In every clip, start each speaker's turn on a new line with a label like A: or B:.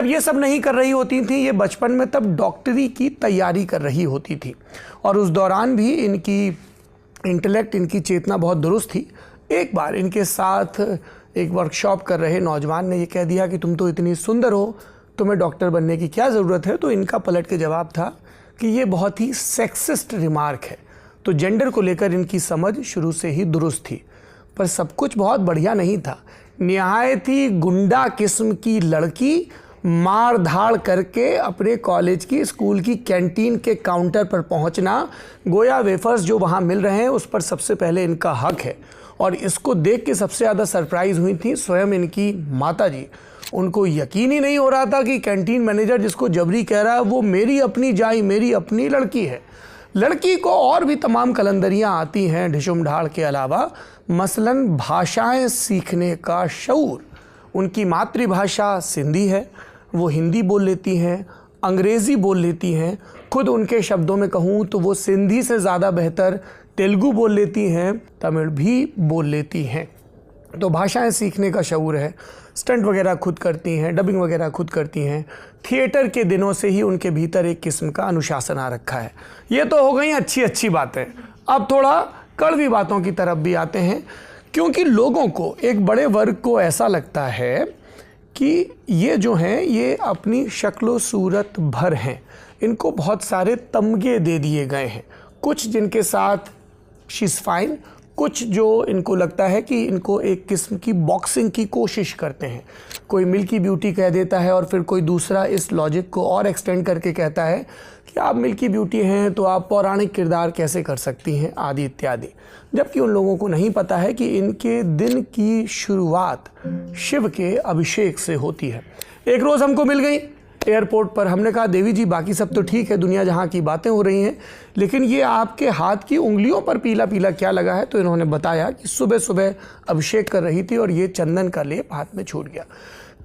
A: ये सब नहीं कर रही होती थी, ये बचपन में तब डॉक्टरी की तैयारी कर रही होती थी और उस दौरान भी इनकी इंटेलेक्ट, इनकी चेतना बहुत दुरुस्त थी। एक बार इनके साथ एक वर्कशॉप कर रहे नौजवान ने ये कह दिया कि तुम तो इतनी सुंदर हो, तुम्हें डॉक्टर बनने की क्या ज़रूरत है। तो इनका पलट के जवाब था कि ये बहुत ही सेक्सिस्ट रिमार्क है। तो जेंडर को लेकर इनकी समझ शुरू से ही दुरुस्त थी, पर सब कुछ बहुत बढ़िया नहीं था। निहायत ही गुंडा किस्म की लड़की मार धाड़ करके अपने कॉलेज की, स्कूल की कैंटीन के काउंटर पर पहुंचना, गोया वेफर्स जो वहां मिल रहे हैं उस पर सबसे पहले इनका हक है। और इसको देख के सबसे ज़्यादा सरप्राइज हुई थी स्वयं इनकी माता जी। उनको यकीन ही नहीं हो रहा था कि कैंटीन मैनेजर जिसको जबरी कह रहा है वो मेरी अपनी जाई, मेरी अपनी लड़की है। लड़की को और भी तमाम कलंदरियाँ आती हैं ढिशुम ढाड़ के अलावा, मसलन भाषाएं सीखने का शऊर। उनकी मातृभाषा सिंधी है, वो हिंदी बोल लेती हैं, अंग्रेज़ी बोल लेती हैं। खुद उनके शब्दों में कहूँ तो वो सिंधी से ज़्यादा बेहतर तेलुगु बोल लेती हैं, तमिल भी बोल लेती हैं। तो भाषाएं सीखने का शऊर है। स्टंट वगैरह खुद करती हैं, डबिंग वगैरह खुद करती हैं। थिएटर के दिनों से ही उनके भीतर एक किस्म का अनुशासन आ रखा है। ये तो हो गई अच्छी अच्छी बातें। अब थोड़ा कड़वी बातों की तरफ भी आते हैं, क्योंकि लोगों को, एक बड़े वर्ग को ऐसा लगता है कि ये जो हैं ये अपनी शक्ल सूरत भर हैं, इनको बहुत सारे तमगे दे दिए गए हैं। कुछ जिनके साथ शी इज़ फाइन, कुछ जो इनको लगता है कि इनको एक किस्म की बॉक्सिंग की कोशिश करते हैं। कोई मिल्की ब्यूटी कह देता है और फिर कोई दूसरा इस लॉजिक को और एक्सटेंड करके कहता है कि आप मिल्की ब्यूटी हैं तो आप पौराणिक किरदार कैसे कर सकती हैं, आदि इत्यादि। जबकि उन लोगों को नहीं पता है कि इनके दिन की शुरुआत शिव के अभिषेक से होती है। एक रोज़ हमको मिल गई एयरपोर्ट पर, हमने कहा देवी जी बाकी सब तो ठीक है, दुनिया जहाँ की बातें हो रही हैं, लेकिन ये आपके हाथ की उंगलियों पर पीला पीला क्या लगा है। तो इन्होंने बताया कि सुबह सुबह अभिषेक कर रही थी और ये चंदन का लेप हाथ में छूट गया।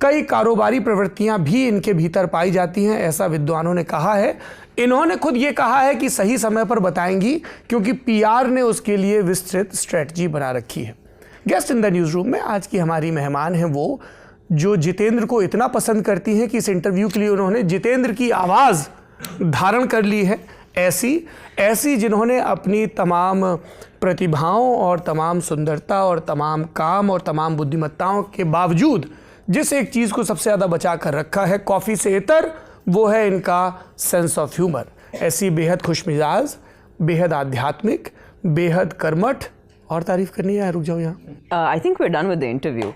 A: कई कारोबारी प्रवृत्तियां भी इनके भीतर पाई जाती हैं, ऐसा विद्वानों ने कहा है। इन्होंने खुद ये कहा है कि सही समय पर बताएंगी, क्योंकि पीआर ने उसके लिए विस्तृत स्ट्रेटजी बना रखी है। Guest in the news room में आज की हमारी मेहमान हैं वो जो जितेंद्र को इतना पसंद करती हैं कि इस इंटरव्यू के लिए उन्होंने जितेंद्र की आवाज़ धारण कर ली है। ऐसी जिन्होंने अपनी तमाम प्रतिभाओं और तमाम सुंदरता और तमाम काम और तमाम बुद्धिमत्ताओं के बावजूद जिस एक चीज़ को सबसे ज़्यादा बचा कर रखा है कॉफ़ी से इतर, वो है इनका सेंस ऑफ ह्यूमर। ऐसी बेहद खुशमिजाज, बेहद आध्यात्मिक, बेहद कर्मठ। और तारीफ करनी है, रुक जाओ यहाँ।
B: I think we're done with the interview.